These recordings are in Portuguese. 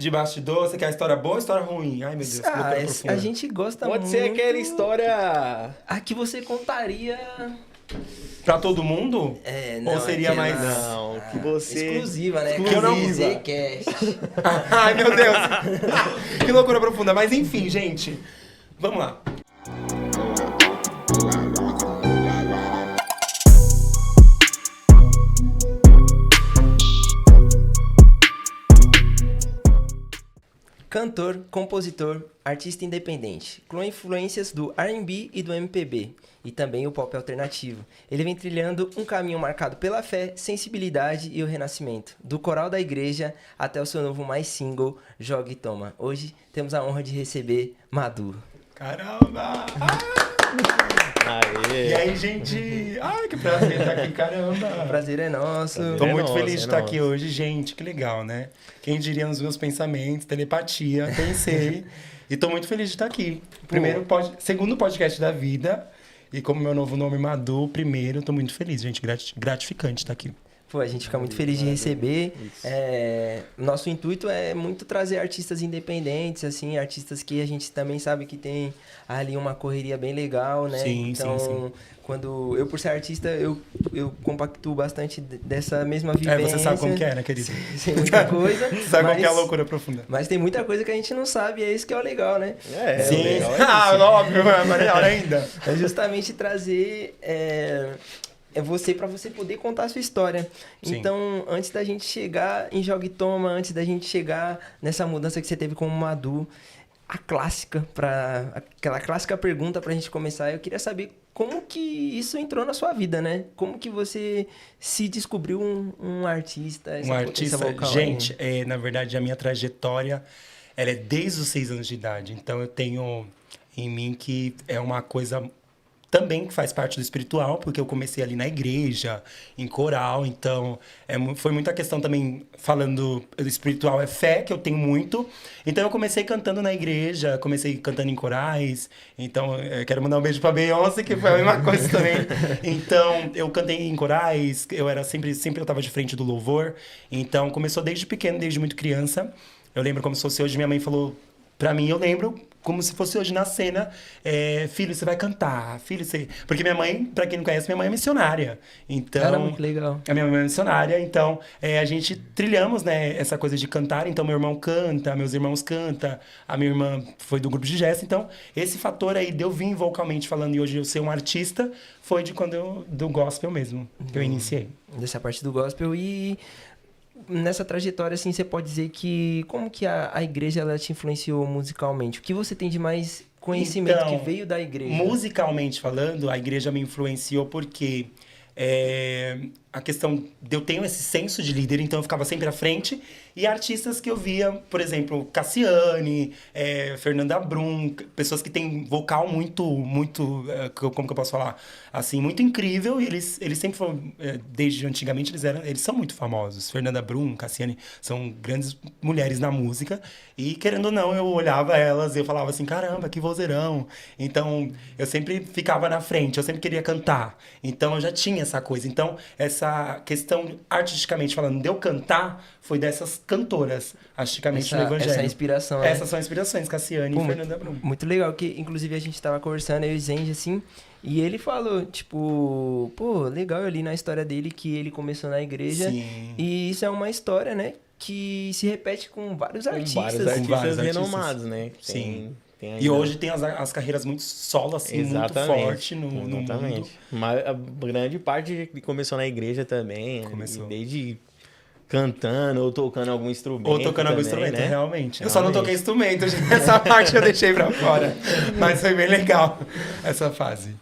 De bastidor, você quer a história boa ou a história ruim? Ai, meu Deus, que loucura profunda. A gente gosta Pode muito... ser aquela história... A que você contaria... Pra todo mundo? Não, Ou seria aquela- mais... Não, que você... Exclusiva, né? Que eu não- Cast. Ai, meu Deus. Que loucura profunda. Mas enfim, gente. Vamos lá. Cantor, compositor, artista independente, com influências do R&B e do MPB, e também o pop alternativo. Ele vem trilhando um caminho marcado pela fé, sensibilidade e o renascimento, do coral da igreja até o seu novo mais single, Joga e Toma. Hoje temos a honra de receber Madu. Caramba! Aê. E aí, gente? Ai, que prazer estar aqui, caramba! O prazer é nosso. Tô É muito nosso, feliz de é estar nosso. aqui hoje, gente. Que legal, né? Quem diria nos meus pensamentos, telepatia, pensei. E tô muito feliz de estar aqui. Segundo podcast da vida. E como meu novo nome é Madu, primeiro, tô muito feliz, gente. Gratificante estar aqui. Pô, a gente fica muito feliz de receber. Isso. Nosso intuito é muito trazer artistas independentes, assim, artistas que a gente também sabe que tem ali uma correria bem legal, né? Sim, então, sim. quando eu, por ser artista, eu compactuo bastante dessa mesma vivência. Você sabe como que é, né, querido? Sem muita coisa. Sabe como mas, que é a loucura profunda? mas tem muita coisa que a gente não sabe, e é isso que é o legal, né? Sim. legal é Ah, isso. óbvio, mas melhor ainda. É justamente trazer você para você poder contar a sua história. Sim. Então, antes da gente chegar em Joga e Toma, antes da gente chegar nessa mudança que você teve como Madu, aquela clássica pergunta pra gente começar, eu queria saber como que isso entrou na sua vida, né? Como que você se descobriu um artista? Um artista, vocal aí? gente, na verdade, a minha trajetória, ela é desde os 6 anos de idade. Então, eu tenho em mim que é uma coisa também que faz parte do espiritual, porque eu comecei ali na igreja, em coral. Então, foi muita questão também, falando do espiritual, é fé, que eu tenho muito. Então, eu comecei cantando na igreja, comecei cantando em corais. Então, eu quero mandar um beijo pra Beyoncé, que foi a mesma coisa também. Então, eu cantei em corais, eu era sempre eu tava de frente do louvor. Então, começou desde pequeno, desde muito criança. Eu lembro como se fosse hoje, minha mãe falou pra mim, eu lembro como se fosse hoje na cena, filho, você vai cantar, filho, você... Porque minha mãe, pra quem não conhece, minha mãe é missionária. Então, Caramba, que legal. a minha mãe é missionária, então a gente trilhamos, né, essa coisa de cantar. Então, meu irmão canta, meus irmãos cantam, a minha irmã foi do grupo de gesto. Então, esse fator aí de eu vir vocalmente falando e hoje eu ser um artista, foi de quando do gospel mesmo, que eu iniciei. Dessa parte do gospel. E nessa trajetória, assim, você pode dizer que... Como que a igreja, ela te influenciou musicalmente? O que você tem de mais conhecimento Então, que veio da igreja? Musicalmente falando, a igreja me influenciou porque a questão de eu tenho esse senso de líder, então eu ficava sempre à frente. E artistas que eu via, por exemplo, Cassiane, Fernanda Brum, pessoas que têm vocal muito, como que eu posso falar? Assim, muito incrível. E eles sempre foram, desde antigamente, eles são muito famosos. Fernanda Brum, Cassiane, são grandes mulheres na música. E, querendo ou não, eu olhava elas e eu falava assim, caramba, que vozeirão. Então, eu sempre ficava na frente, eu sempre queria cantar. Então, eu já tinha essa coisa. Então, essa questão, artisticamente falando, de eu cantar, foi dessas cantoras, artisticamente, no Evangelho. Essa inspiração, né? Essas são inspirações, Cassiane e Fernanda Brum. Muito legal, que inclusive a gente tava conversando, eu e o Zenji, assim, e ele falou, tipo, pô, legal, eu li na história dele que ele começou na igreja. Sim. E isso é uma história, né, que se repete com vários artistas. Vários Com artistas vários artistas. renomados, né? Sim. Tem E hoje tem as carreiras muito solo, assim, muito forte no mundo. Mas a grande parte que começou na igreja também. Começou. Desde cantando ou tocando algum instrumento. Ou tocando algum também, instrumento, né? realmente. Eu só não toquei instrumento, essa parte eu deixei pra fora. Mas foi bem legal essa fase.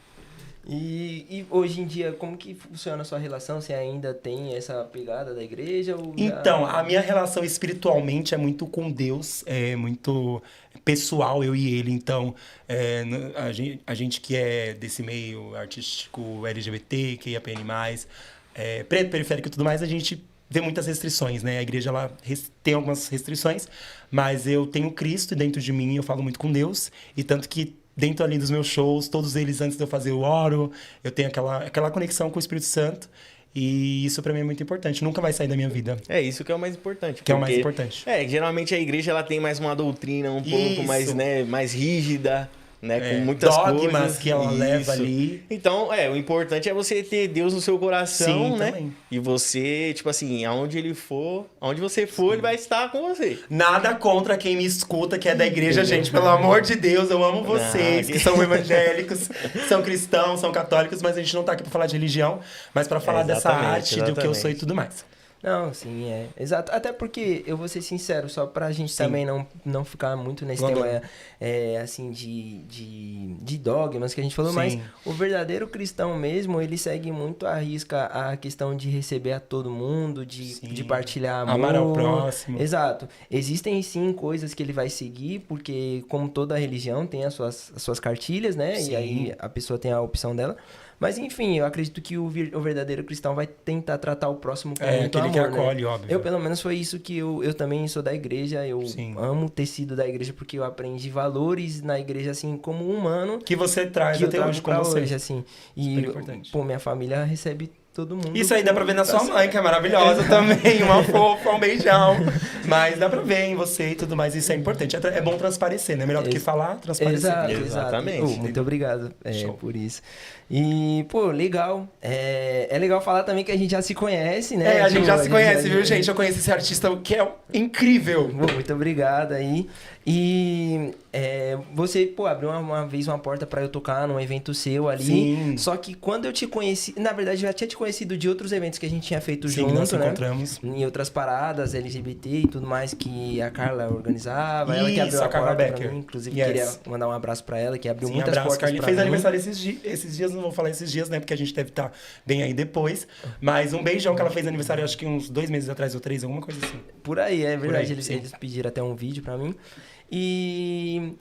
E hoje em dia, como que funciona a sua relação? Você ainda tem essa pegada da igreja? Ou já... Então, a minha relação espiritualmente é muito com Deus, é muito pessoal, eu e ele. Então, a gente que é desse meio artístico LGBT, que é PN+, preto, periférico e tudo mais, a gente vê muitas restrições, né? A igreja, ela tem algumas restrições, mas eu tenho Cristo dentro de mim, eu falo muito com Deus, e tanto que dentro ali dos meus shows, todos eles, antes de eu fazer, eu oro, eu tenho aquela conexão com o Espírito Santo. E isso pra mim é muito importante. Nunca vai sair da minha vida. É isso que é o mais importante. Que é o mais importante. Geralmente a igreja ela tem mais uma doutrina um pouco mais, né, mais rígida, né, com muitas dogmas coisas que ela leva ali. Então, o importante é você ter Deus no seu coração, Sim, né? também. E você, tipo assim, aonde você for, ele vai estar com você. Nada contra quem me escuta, que é da igreja, gente. Pelo amor de Deus, eu amo vocês, que são evangélicos, são cristãos, são católicos, mas a gente não tá aqui pra falar de religião, mas pra falar dessa arte, do que eu sou e tudo mais. Não, sim, exato. Até porque, eu vou ser sincero, só pra gente também não ficar muito nesse tema, assim, de dogmas que a gente falou, mas o verdadeiro cristão mesmo, ele segue muito à risca a questão de receber a todo mundo, de partilhar amor. Amar ao próximo. Exato. Existem, sim, coisas que ele vai seguir, porque, como toda religião, tem as suas cartilhas, né? Sim. E aí a pessoa tem a opção dela. Mas, enfim, eu acredito que o verdadeiro cristão vai tentar tratar o próximo com muito amor, que acolhe, né? óbvio. Eu, pelo menos, foi isso que eu também sou da igreja. Eu amo ter sido da igreja porque eu aprendi valores na igreja, assim, como humano. Que você traz até hoje com você. Hoje, assim. E, pô, minha família recebe todo mundo. Isso aí dá pra ver na sua mãe, que é maravilhosa também. Uma fofa, um beijão. Mas dá pra ver em você e tudo mais. Isso é importante. É bom transparecer, né? Melhor do que falar, transparecer. Exatamente. Muito obrigado por isso. E, pô, legal. É legal falar também que a gente já se conhece, né? A gente já se conhece, viu, gente? Eu conheço esse artista que é incrível. Pô, muito obrigado aí. E você, pô, abriu uma vez uma porta pra eu tocar num evento seu ali. Sim. Só que quando eu te conheci... Na verdade, eu já tinha te conhecido de outros eventos que a gente tinha feito junto, nós né? encontramos. Em outras paradas, LGBT e tudo mais que a Carla organizava. Ela que abriu a Carla porta Becker. pra mim. Inclusive, queria mandar um abraço pra ela, que abriu muitas portas Carla. pra Fez mim. aniversário esses dias, não vou falar esses dias, né? Porque a gente deve estar bem aí depois. Mas um beijão que ela fez aniversário, acho que uns 2 meses atrás ou 3, alguma coisa assim. Por aí, é verdade. Eles pediram até um vídeo pra mim. E...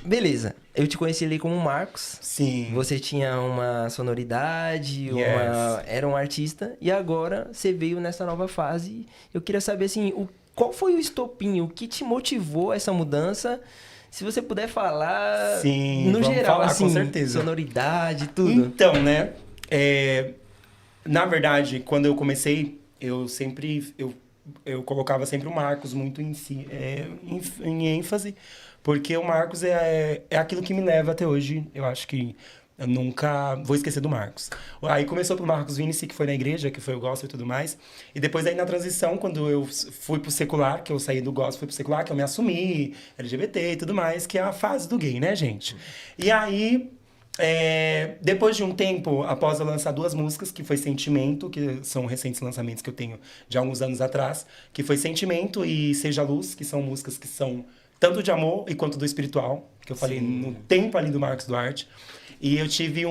Beleza, eu te conheci ali como Marcos. Sim. Você tinha uma sonoridade, era um artista. E agora você veio nessa nova fase. Eu queria saber, assim, qual foi o estopim? O que te motivou essa mudança? Se você puder falar, no geral, assim, com certeza. Sonoridade, tudo. Então, né? Na verdade, quando eu comecei, eu colocava sempre o Marcos muito em ênfase, porque o Marcos é aquilo que me leva até hoje. Eu acho que eu nunca vou esquecer do Marcos. Aí começou pro Marcos Vinicius, que foi na igreja, que foi o gospel e tudo mais. E depois aí na transição, quando eu fui pro secular, que eu saí do gospel, fui pro secular, que eu me assumi, LGBT e tudo mais, que é a fase do gay, né, gente? E aí... depois de um tempo, após eu lançar 2 músicas, que foi Sentimento, que são recentes lançamentos que eu tenho de alguns anos atrás, que foi Sentimento e Seja Luz, que são músicas que são tanto de amor e quanto do espiritual, que eu falei no tempo ali do Marcos Duarte. E eu tive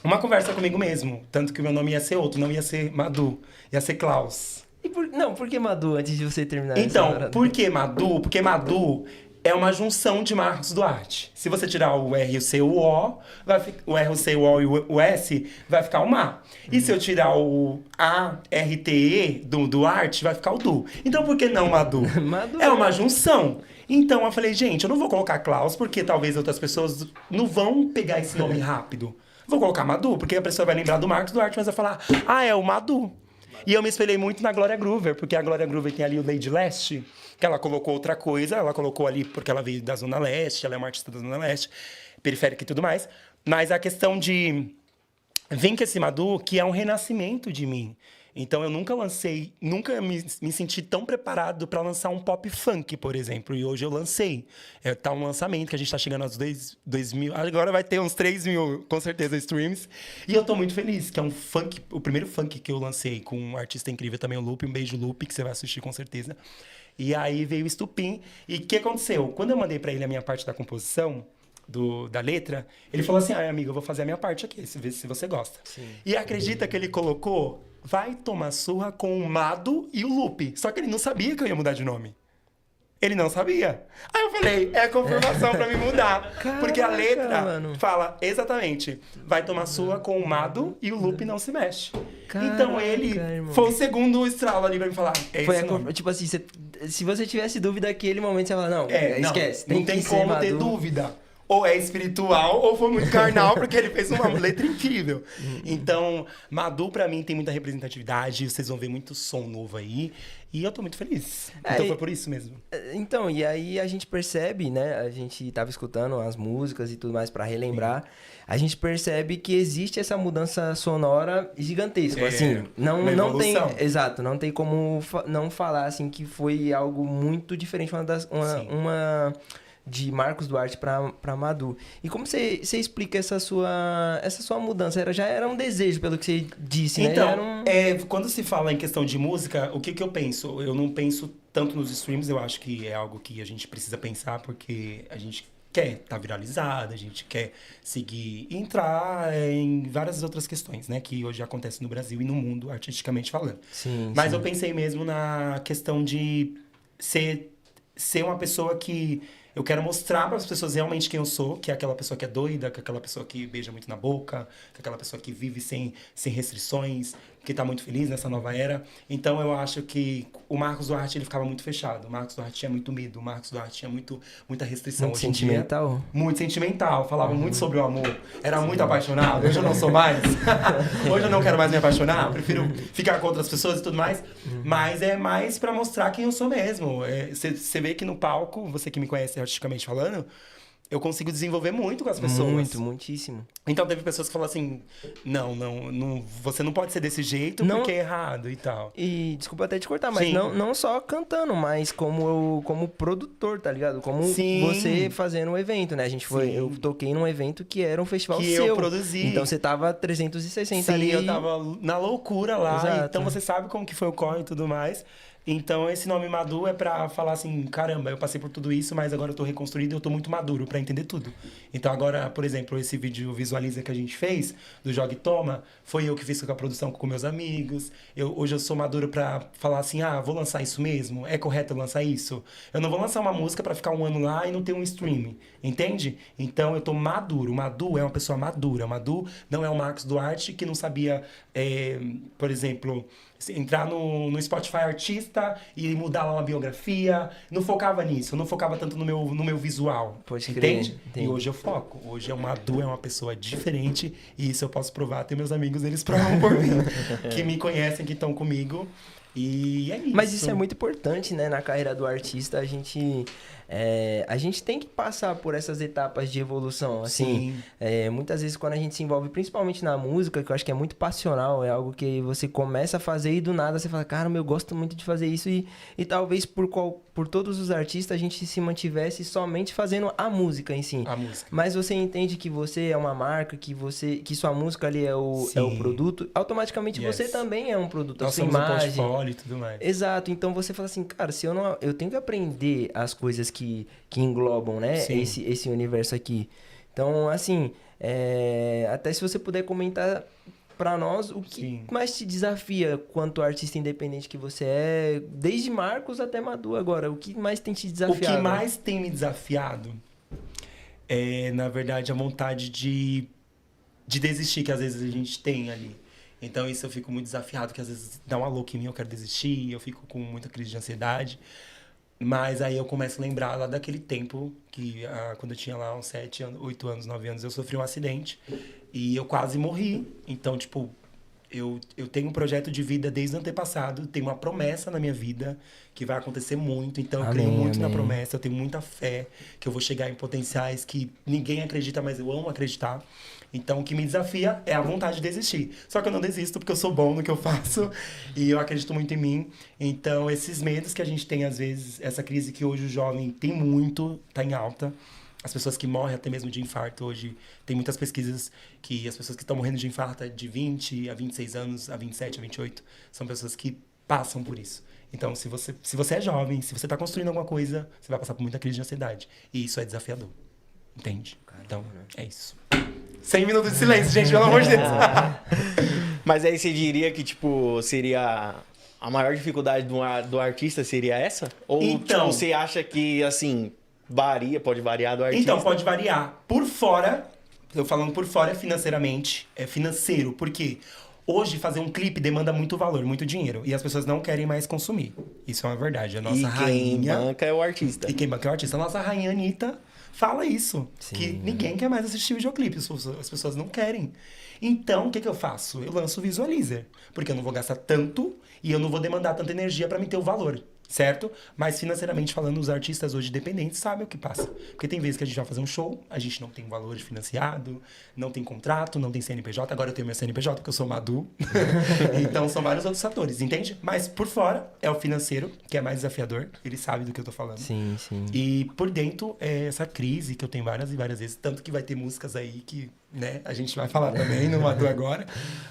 uma conversa comigo mesmo, tanto que o meu nome ia ser outro, não ia ser Madu, ia ser Klaus. Por que Madu, antes de você terminar? Então, por que Madu? Porque Madu é uma junção de Marcos Duarte. Se você tirar o R, o C, o O, o R, o C, o O e o S, vai ficar o Ma. E se eu tirar o A, R, T, E do Duarte, vai ficar o Du. Então, por que não Madu? Madu. É uma junção. Então, eu falei, gente, eu não vou colocar Klaus, porque talvez outras pessoas não vão pegar esse nome rápido. Vou colocar Madu, porque a pessoa vai lembrar do Marcos Duarte, mas vai falar, é o Madu. E eu me espelhei muito na Glória Groover, porque a Glória Groover tem ali o Lady Leste, que ela colocou outra coisa, ela colocou ali porque ela veio da Zona Leste, ela é uma artista da Zona Leste, periférica e tudo mais. Mas a questão de Vem que esse Madu, que é um renascimento de mim. Então eu nunca me senti tão preparado para lançar um pop funk, por exemplo. E hoje eu lancei. Tá um lançamento que a gente tá chegando aos 2 mil. Agora vai ter uns 3 mil, com certeza, streams. E eu tô muito feliz, que é um funk, o primeiro funk que eu lancei com um artista incrível também, o Lupe. Um beijo, Lupe, que você vai assistir com certeza. E aí veio o Estupim. E o que aconteceu? Quando eu mandei para ele a minha parte da composição, da letra, ele falou assim, amigo, eu vou fazer a minha parte aqui, se você gosta. Sim. E acredita que ele colocou Vai Tomar Surra com o Mado e o Lupe. Só que ele não sabia que eu ia mudar de nome. Ele não sabia. Aí eu falei, é a confirmação pra me mudar. Caraca, porque a letra fala exatamente, vai tomar surra com o Mado e o Lupe não se mexe. Caraca, então ele foi o segundo estralo ali pra me falar, tipo assim, se você tivesse dúvida naquele momento, você ia falar, não, esquece. Não tem como ter dúvida. ou é espiritual ou foi muito carnal, porque ele fez uma letra incrível. Então, Madu, pra mim, tem muita representatividade. Vocês vão ver muito som novo aí. E eu tô muito feliz. Então foi por isso mesmo. Então, e aí a gente percebe, né? A gente tava escutando as músicas e tudo mais pra relembrar. A gente percebe que existe essa mudança sonora gigantesca. Assim, não tem. Exato, não tem como não falar assim que foi algo muito diferente. Uma de Marcos Duarte pra Madu. E como você explica essa sua mudança? Já era um desejo, pelo que você disse, então, né? Quando se fala em questão de música, o que eu penso? Eu não penso tanto nos streams, eu acho que é algo que a gente precisa pensar, porque a gente quer estar viralizado, a gente quer seguir e entrar em várias outras questões, né? Que hoje acontecem no Brasil e no mundo, artisticamente falando. Mas eu pensei mesmo na questão de ser uma pessoa que eu quero mostrar para as pessoas realmente quem eu sou, que é aquela pessoa que é doida, que é aquela pessoa que beija muito na boca, que é aquela pessoa que vive sem restrições, que tá muito feliz nessa nova era. Então eu acho que o Marcos Duarte, ele ficava muito fechado. O Marcos Duarte tinha muito medo, o Marcos Duarte tinha muita restrição. Muito sentimental? Muito sentimental, falava muito sobre o amor. Era muito apaixonado, hoje eu não sou mais. Hoje eu não quero mais me apaixonar, prefiro ficar com outras pessoas e tudo mais. Mas é mais pra mostrar quem eu sou mesmo. Você vê que no palco, você que me conhece artisticamente falando, eu consigo desenvolver muito com as pessoas. Muitíssimo. Então teve pessoas que falaram assim, não, você não pode ser desse jeito porque é errado e tal. E desculpa até te cortar, mas não só cantando, mas como produtor, tá ligado? Como você fazendo um evento, né? Eu toquei num evento que era um festival que seu. Eu produzi. Então você tava 360 ali. Eu tava na loucura lá. Exato. Então você sabe como que foi o corre e tudo mais. Então, esse nome Madu é pra falar assim, caramba, eu passei por tudo isso, mas agora eu tô reconstruído e eu tô muito maduro pra entender tudo. Então, agora, por exemplo, esse vídeo Visualiza que a gente fez, do Joga e Toma, foi eu que fiz com a produção com meus amigos. Hoje eu sou maduro pra falar assim, vou lançar isso mesmo? É correto eu lançar isso? Eu não vou lançar uma música pra ficar um ano lá e não ter um stream, entende? Então, eu tô maduro. O Madu é uma pessoa madura. O Madu não é o Marcos Duarte que não sabia, por exemplo, entrar no Spotify artista e mudar lá uma biografia. Não focava nisso, não focava tanto no meu visual. Pode entende? Entendi. E hoje eu foco. Hoje é uma pessoa diferente e isso eu posso provar. Até meus amigos, eles provam por mim. Que me conhecem, que estão comigo. E é isso. Mas isso é muito importante, né? Na carreira do artista, a gente tem que passar por essas etapas de evolução, assim. Muitas vezes quando a gente se envolve, principalmente na música, que eu acho que é muito passional, é algo que você começa a fazer e do nada você fala, cara, eu gosto muito de fazer isso e talvez por todos os artistas a gente se mantivesse somente fazendo a música em si. A música. Mas você entende que você é uma marca, que sua música ali é o produto, automaticamente você também é um produto, Nós a sua somos imagem. Um portfólio e tudo mais. Exato, então você fala assim, cara, eu tenho que aprender as coisas que englobam, né, esse universo aqui. Então, assim, até se você puder comentar pra nós o que mais te desafia quanto artista independente que você é, desde Marcos até Madu agora, o que mais tem te desafiado? O que mais tem me desafiado é, na verdade, a vontade de desistir que às vezes a gente tem ali. Então isso eu fico muito desafiado, que às vezes dá uma louca em mim, eu quero desistir, eu fico com muita crise de ansiedade. Mas aí eu começo a lembrar lá daquele tempo que quando eu tinha lá uns 7 anos, 8 anos, 9 anos, eu sofri um acidente e eu quase morri. Então, tipo, eu tenho um projeto de vida desde o antepassado, tenho uma promessa na minha vida que vai acontecer muito. Então, eu creio muito na promessa, eu tenho muita fé que eu vou chegar em potenciais que ninguém acredita, mas eu amo acreditar. Então, o que me desafia é a vontade de desistir. Só que eu não desisto porque eu sou bom no que eu faço e eu acredito muito em mim. Então, esses medos que a gente tem, às vezes, essa crise que hoje o jovem tem muito, tá em alta. As pessoas que morrem até mesmo de infarto hoje, tem muitas pesquisas que as pessoas que estão morrendo de infarto de 20 a 26 anos, a 27, a 28, são pessoas que passam por isso. Então, se você é jovem, se você está construindo alguma coisa, você vai passar por muita crise de ansiedade. E isso é desafiador. Entende? Então, é isso. 100 minutos de silêncio, gente, pelo amor de Deus. Mas aí você diria que, tipo, seria... A maior dificuldade do artista seria essa? Ou então, tipo, você acha que, assim, pode variar do artista? Então, pode variar. Por fora, eu falando por fora financeiramente, é financeiro. Porque hoje fazer um clipe demanda muito valor, muito dinheiro. E as pessoas não querem mais consumir. Isso é uma verdade. A nossa rainha... quem banca é o artista. E quem banca é o artista. A nossa rainha Anitta fala isso. Sim. Que ninguém quer mais assistir videoclipe, as pessoas não querem. Então, o que eu faço? Eu lanço o Visualizer. Porque eu não vou gastar tanto e eu não vou demandar tanta energia para me ter o valor. Certo? Mas financeiramente falando, os artistas hoje dependentes sabem o que passa. Porque tem vezes que a gente vai fazer um show, a gente não tem valor financiado, não tem contrato, não tem CNPJ. Agora eu tenho meu CNPJ, porque eu sou Madu. Então são vários outros fatores, entende? Mas por fora é o financeiro, que é mais desafiador. Ele sabe do que eu tô falando. Sim, sim. E por dentro é essa crise que eu tenho várias e várias vezes. Tanto que vai ter músicas aí que, né, a gente vai falar também no Madu agora.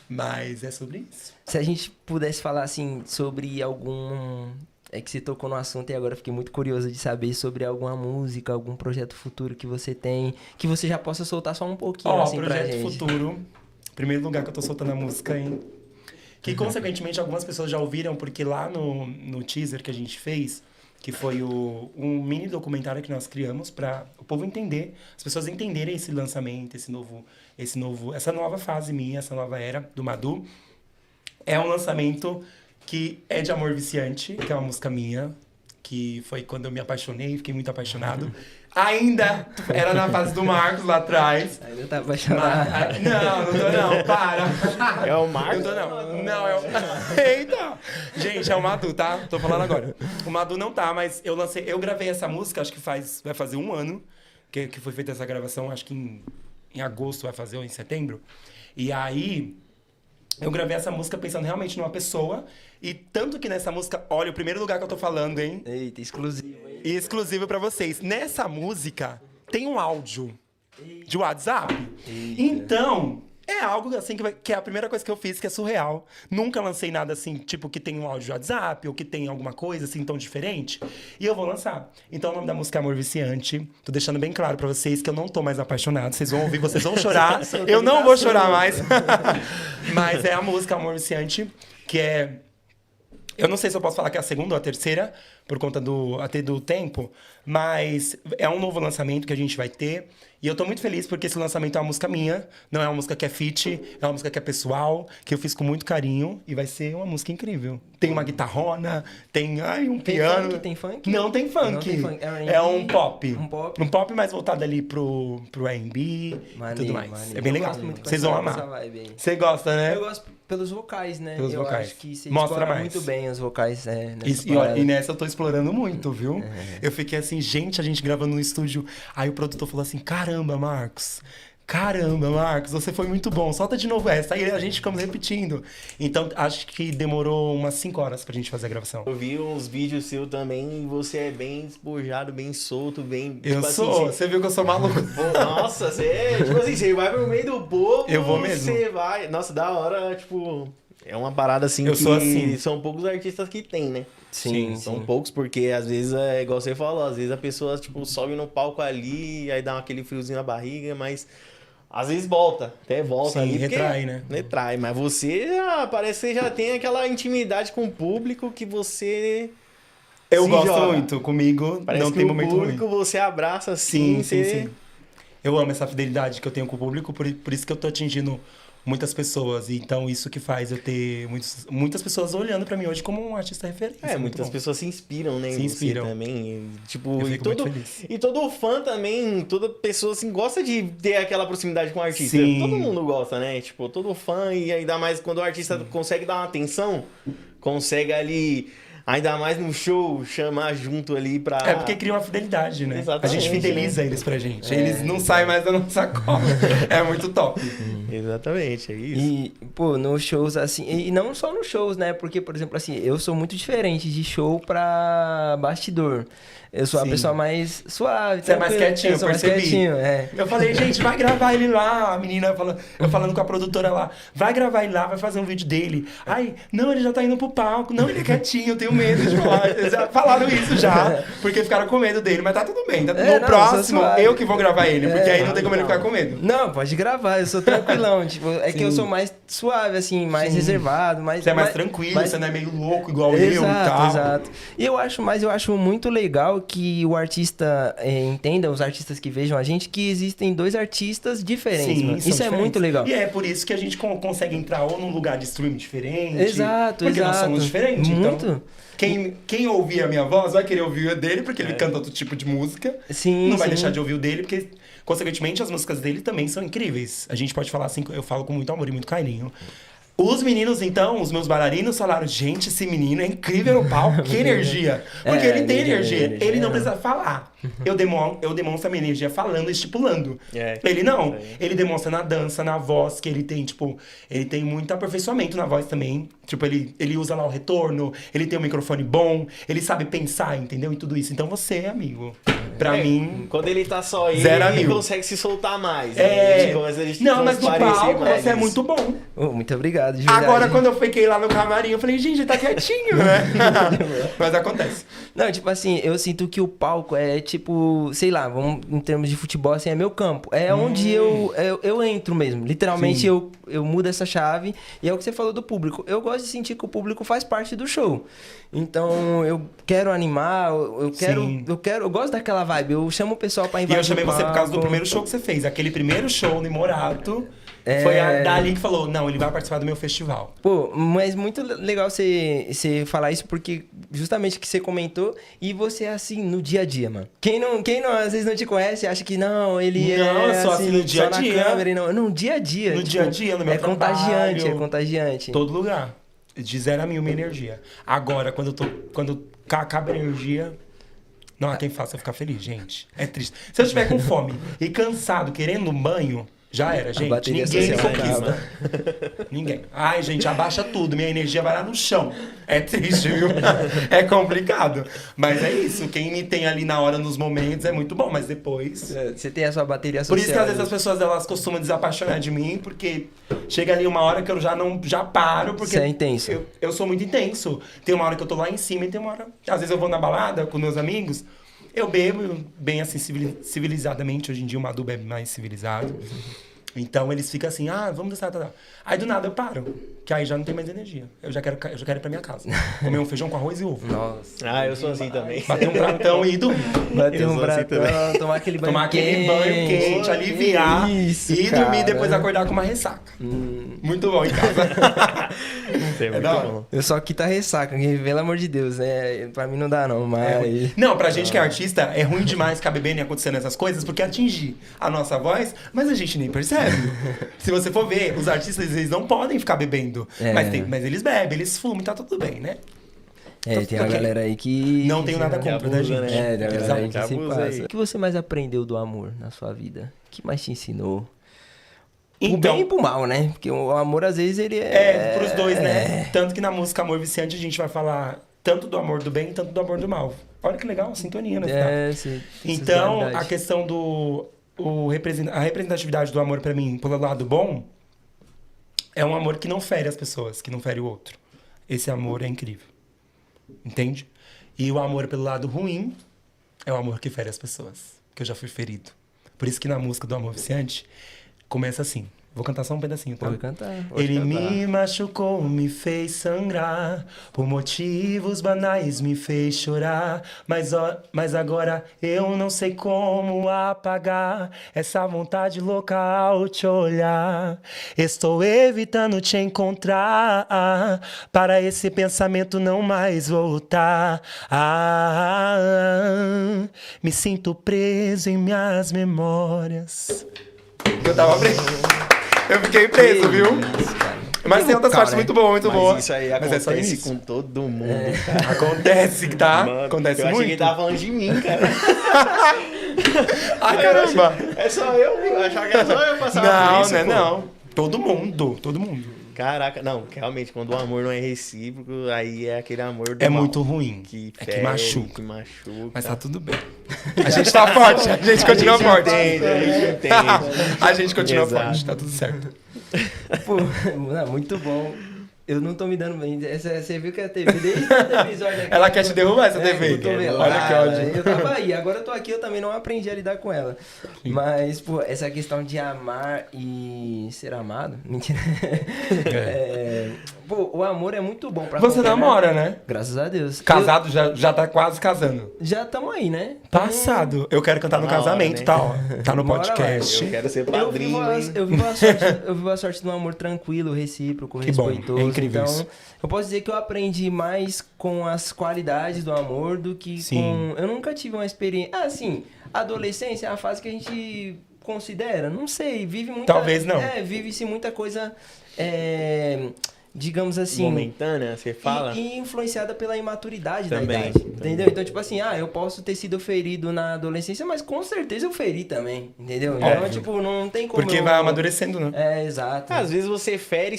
Mas é sobre isso. Se a gente pudesse falar, assim, sobre algum... É que você tocou no assunto e agora eu fiquei muito curioso de saber sobre alguma música, algum projeto futuro que você tem, que você já possa soltar só um pouquinho, assim, pra projeto gente. futuro. Primeiro lugar que eu tô soltando a música, hein? Que, consequentemente, algumas pessoas já ouviram, porque lá no teaser que a gente fez, que foi um mini documentário que nós criamos para o povo entender, as pessoas entenderem esse lançamento, essa nova fase minha, essa nova era do Madu. É um lançamento que é de Amor Viciante, que é uma música minha, que foi quando eu me apaixonei, fiquei muito apaixonado. Ainda era na fase do Marcos lá atrás. Ainda tá apaixonado. Não tô não, para. É o Marcos? Eu tô não. Não, é o... Eita! Gente, é o Madu, tá? Tô falando agora. O Madu não tá, mas eu gravei essa música, acho que vai fazer um ano que foi feita essa gravação, acho que em agosto vai fazer, ou em setembro. E aí... Eu gravei essa música pensando realmente numa pessoa. E tanto que nessa música... Olha, o primeiro lugar que eu tô falando, hein? Eita, exclusivo, hein? E exclusivo pra vocês. Nessa música, tem um áudio de WhatsApp. Eita. Então, é algo assim que é a primeira coisa que eu fiz, que é surreal. Nunca lancei nada assim, tipo, que tem um áudio de WhatsApp, ou que tem alguma coisa assim tão diferente. E eu vou lançar. Então, o nome da música é Amor Viciante. Tô deixando bem claro pra vocês que eu não tô mais apaixonado. Vocês vão ouvir, vocês vão chorar. Eu não vou chorar mais. Mas é a música Amor Viciante, que é... Eu não sei se eu posso falar que é a segunda ou a terceira, por conta até do tempo, mas é um novo lançamento que a gente vai ter. E eu tô muito feliz porque esse lançamento é uma música minha, não é uma música que é feat, é uma música que é pessoal, que eu fiz com muito carinho e vai ser uma música incrível. Tem uma guitarrona, tem um piano. Tem funk? Não tem funk. Não tem funk. É um pop. Um pop? Um pop mais voltado ali pro R&B e tudo mais. Maneiro. É bem Eu legal. gosto muito Vocês vão dessa amar. vibe aí. Você gosta, né? Eu gosto pelos vocais, né? Pelos eu vocais. acho que você Mostra explora mais. muito bem os vocais, nessa E parada. nessa eu tô explorando muito, viu? Eu fiquei assim, gente, a gente gravando no estúdio. Aí o produtor falou assim, caramba, Marcos, você foi muito bom, solta de novo essa. Aí a gente ficamos repetindo. Então, acho que demorou umas 5 horas pra gente fazer a gravação. Eu vi uns vídeos seus também e você é bem despojado, bem solto, bem... Eu tipo sou, assim, você viu que eu sou maluco. Pô, nossa, tipo assim, você vai pro meio do povo, Eu vou mesmo. você vai... Nossa, da hora, tipo... É uma parada assim Eu que sou assim. São poucos artistas que tem, né? Sim, São sim. poucos, porque às vezes é igual você falou, às vezes a pessoa, tipo, sobe no palco ali, aí dá aquele friozinho na barriga, mas às vezes até volta Sim, ali. porque retrai, né? Retrai, mas você parece que já tem aquela intimidade com o público que você Eu se gosto joga. muito, comigo Parece não que tem o momento ruim. público você abraça assim, Sim. Eu amo essa fidelidade que eu tenho com o público, por isso que eu tô atingindo muitas pessoas. Então, isso que faz eu ter muitas pessoas olhando pra mim hoje como um artista referência. É, muito muitas bom. pessoas se inspiram, né? Se em você inspiram. também. Tipo, Eu e fico muito todo, feliz. e todo fã também, toda pessoa assim, gosta de ter aquela proximidade com o artista. Sim. Todo mundo gosta, né? Tipo, todo fã, e ainda mais quando o artista consegue dar uma atenção, consegue ali, ainda mais no show, chamar junto ali pra. É porque cria uma fidelidade, né? Exatamente, A gente fideliza eles pra gente. Eles não saem mais da nossa cola. É muito top. Exatamente, é isso. E, pô, nos shows, assim... E não só nos shows, né? Porque, por exemplo, assim, eu sou muito diferente de show pra bastidor. Eu sou a Sim. pessoa mais suave, Você é mais tranquila. quietinho, eu sou mais percebi. quietinho, é. Eu falei, gente, vai gravar ele lá. A menina eu falando com a produtora lá. Vai gravar ele lá, vai fazer um vídeo dele. Ai, não, ele já tá indo pro palco. Não, ele é quietinho, eu tenho medo de falar. Eles já falaram isso já, porque ficaram com medo dele. Mas tá tudo bem. No não, próximo, sou suave. eu que vou gravar ele. Porque aí não tem como ele não. ficar com medo. Não, pode gravar, eu sou tranquilão. Tipo, é que eu Sim. sou mais suave, assim, mais reservado. Você é mais tranquilo, você não é meio louco igual eu e tal. Exato. E eu acho muito legal que o artista entenda, os artistas que vejam a gente, que existem dois artistas diferentes, mano. Isso é diferentes. muito legal. E é por isso que a gente consegue entrar ou num lugar de streaming diferente. Exato, porque nós somos diferentes. Muito. Então, quem ouvir a minha voz vai querer ouvir a dele, porque ele canta outro tipo de música. Sim, não vai sim. deixar de ouvir o dele, porque, consequentemente, as músicas dele também são incríveis. A gente pode falar assim, eu falo com muito amor e muito carinho. Os meninos, então, os meus bailarinos falaram, gente, esse menino é incrível no palco, que energia. Porque ele tem energia, ele não precisa falar. Eu demonstro a minha energia falando, estipulando. Ele não, ele demonstra na dança, na voz, que ele tem, tipo, ele tem muito aperfeiçoamento na voz também. Tipo, ele usa lá o retorno, ele tem um microfone bom, ele sabe pensar, entendeu? E tudo isso. Então você, amigo, pra mim... Quando ele tá só ele consegue se soltar mais. Não, mas no palco você é muito bom. Muito obrigado, de verdade. Agora, quando eu fiquei lá no camarim, eu falei, gente, tá quietinho, né? Mas acontece. Não, tipo assim, eu sinto que o palco é tipo, sei lá, vamos, em termos de futebol, assim, é meu campo. É onde eu entro mesmo. Literalmente, eu mudo essa chave. E é o que você falou do público. Eu gosto de sentir que o público faz parte do show. Então, eu quero animar, eu gosto daquela vibe. Eu chamo o pessoal pra invadir. E eu chamei você por causa do primeiro show que você fez. Aquele primeiro show no Morato. Foi a Dali que falou, não, ele vai participar do meu festival. Pô, mas muito legal você falar isso, porque justamente que você comentou, e você é assim no dia a dia, mano. Quem não às vezes não te conhece, acha que não, ele é só assim no dia a dia. Na câmera, não, dia a dia. No dia a dia, no meu trabalho. É contagiante. Todo lugar. De 0 a 1000 minha energia. Agora, quando acaba a energia... Não há quem faça eu ficar feliz, gente. É triste. Se eu estiver com fome e cansado, querendo um banho... Já era, gente. Ninguém me conquista. Ninguém. Ai, gente, abaixa tudo. Minha energia vai lá no chão. É triste, viu? É complicado. Mas é isso. Quem me tem ali na hora, nos momentos, é muito bom. Mas depois... Você tem a sua bateria social. Por isso que às vezes as pessoas elas costumam desapaixonar de mim. Porque chega ali uma hora que eu já paro. Porque você é intenso. Eu sou muito intenso. Tem uma hora que eu tô lá em cima e tem uma hora... Às vezes eu vou na balada com meus amigos... Eu bebo bem assim, civilizadamente. Hoje em dia o Madu bebe mais civilizado. Então eles ficam assim, vamos dançar, tá. Aí do nada eu paro, que aí já não tem mais energia. Eu já quero ir pra minha casa. Comer um feijão com arroz e ovo. Nossa. Eu sou assim também. Bater um pratão e dormir. Bater um pratão, tomar aquele banho quente, aliviar. Isso, e cara. dormir e depois acordar com uma ressaca. Muito bom em casa. Bom. Eu só que tá ressaca, pelo amor de Deus, né? Pra mim não dá não, mas... Não, pra gente que é artista, é ruim demais ficar bebendo e acontecendo essas coisas, porque atingir a nossa voz, mas a gente nem percebe. Se você for ver, os artistas, eles não podem ficar bebendo. Mas eles bebem, eles fumam, tá tudo bem, né? Tem a galera aí que... Não tenho nada contra, né, gente? Tem a galera aí que se passa. Aí. O que você mais aprendeu do amor na sua vida? O que mais te ensinou? Então, pro bem e pro mal, né? Porque o amor, às vezes, ele pros dois, né? Tanto que na música Amor Viciante a gente vai falar tanto do amor do bem, tanto do amor do mal. Olha que legal, sintonia, né? Então, a questão a representatividade do amor pra mim, pelo lado bom, é um amor que não fere as pessoas, que não fere o outro. Esse amor é incrível. Entende? E o amor pelo lado ruim é o amor que fere as pessoas, que eu já fui ferido. Por isso que na música do Amor Viciante começa assim. Vou cantar só um pedacinho, tá? Pode cantar. Ele me machucou, me fez sangrar, por motivos banais me fez chorar, mas agora eu não sei como apagar essa vontade louca ao te olhar. Estou evitando te encontrar, para esse pensamento não mais voltar. Me sinto preso em minhas memórias. Eu tava preso. Eu fiquei preso, viu? Mas tem outras partes muito boas, muito boas. Isso aí acontece com todo mundo, cara. Acontece, tá? Mano, acontece eu muito. achei que ele tava falando de mim, cara. Ai, caramba. É só eu achar que é só eu passar por isso, Não. Todo mundo. Caraca, não, realmente, quando o amor não é recíproco, aí é aquele amor do É mal, muito ruim. que machuca. Mas Mas tá tudo bem. A gente tá forte, a gente continua forte. A gente entende. A gente continua forte, tá tudo certo. Pô, muito bom. Eu não tô me dando bem. Você viu que a TV, desde o episódio aqui... Ela quer te derrubar essa É, TV. eu tô vendo. Olha que ódio. Eu tava aí, agora eu tô aqui, eu também não aprendi a lidar com ela. Mas, pô, essa questão de amar e ser amado... Mentira. Pô, o amor é muito bom pra Você qualquer, namora, né? Graças a Deus. Casado, já tá quase casando. Já estamos aí, né? Passado. Eu quero cantar no Na hora, casamento, né? tá? Ó. Tá no Bora, podcast. Eu quero ser Eu padrinho, hein? vivo a sorte de um amor tranquilo, recíproco, Que bom, respeitoso. é incrível Então, isso. eu posso dizer que eu aprendi mais com as qualidades do amor do que Sim. com... Eu nunca tive uma experiência... Ah, sim, adolescência é a fase que a gente considera. Não sei, vive muita... Talvez não. Vive-se muita coisa... digamos assim... Momentânea, você fala? E influenciada pela imaturidade Também, da idade, entendeu? Então, tipo assim, eu posso ter sido ferido na adolescência, mas com certeza eu feri também, entendeu? Então, Óbvio. tipo, não tem como Porque eu... vai amadurecendo, né? Exato. Às vezes você fere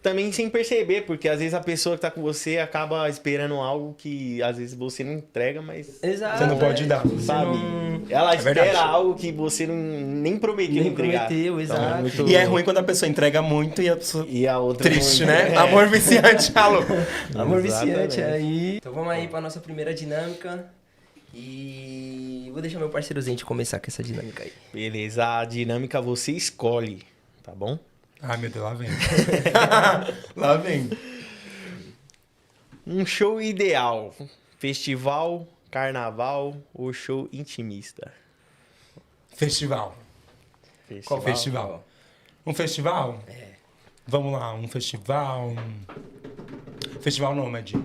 também sem perceber, porque às vezes a pessoa que tá com você acaba esperando algo que às vezes você não entrega, mas Exato. Você não pode dar. Você sabe? não- Ela verdade. espera algo que você nem prometeu Nem entregar. prometeu, Então, exato. muito- E é ruim quando a pessoa entrega muito e a pessoa... E a outra Triste, não- né? É. Amor viciante, alô. Amor Exatamente. viciante aí. Então vamos aí pra nossa primeira dinâmica. E vou deixar meu parceiro Zente começar com essa dinâmica aí. Beleza, a dinâmica você escolhe, tá bom? Ai, meu Deus, lá vem. Lá vem. Um show ideal. Festival, carnaval ou show intimista? Festival. Festival. Festival. Um festival? Vamos lá, um festival... Festival Nômade.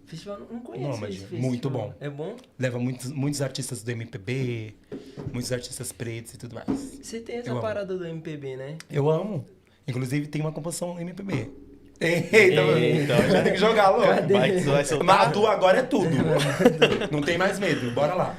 Festival, não conheço Nômade, esse festival. muito bom. É bom? Leva muitos artistas do MPB, muitos artistas pretos e tudo mais. Você tem essa Eu amo. parada do MPB, né? Eu amo. Inclusive, tem uma composição MPB. Eita, mano. Eita, Já tem que jogar, louco. Vai soltar? Madu agora é tudo. Não tem mais medo. Bora lá.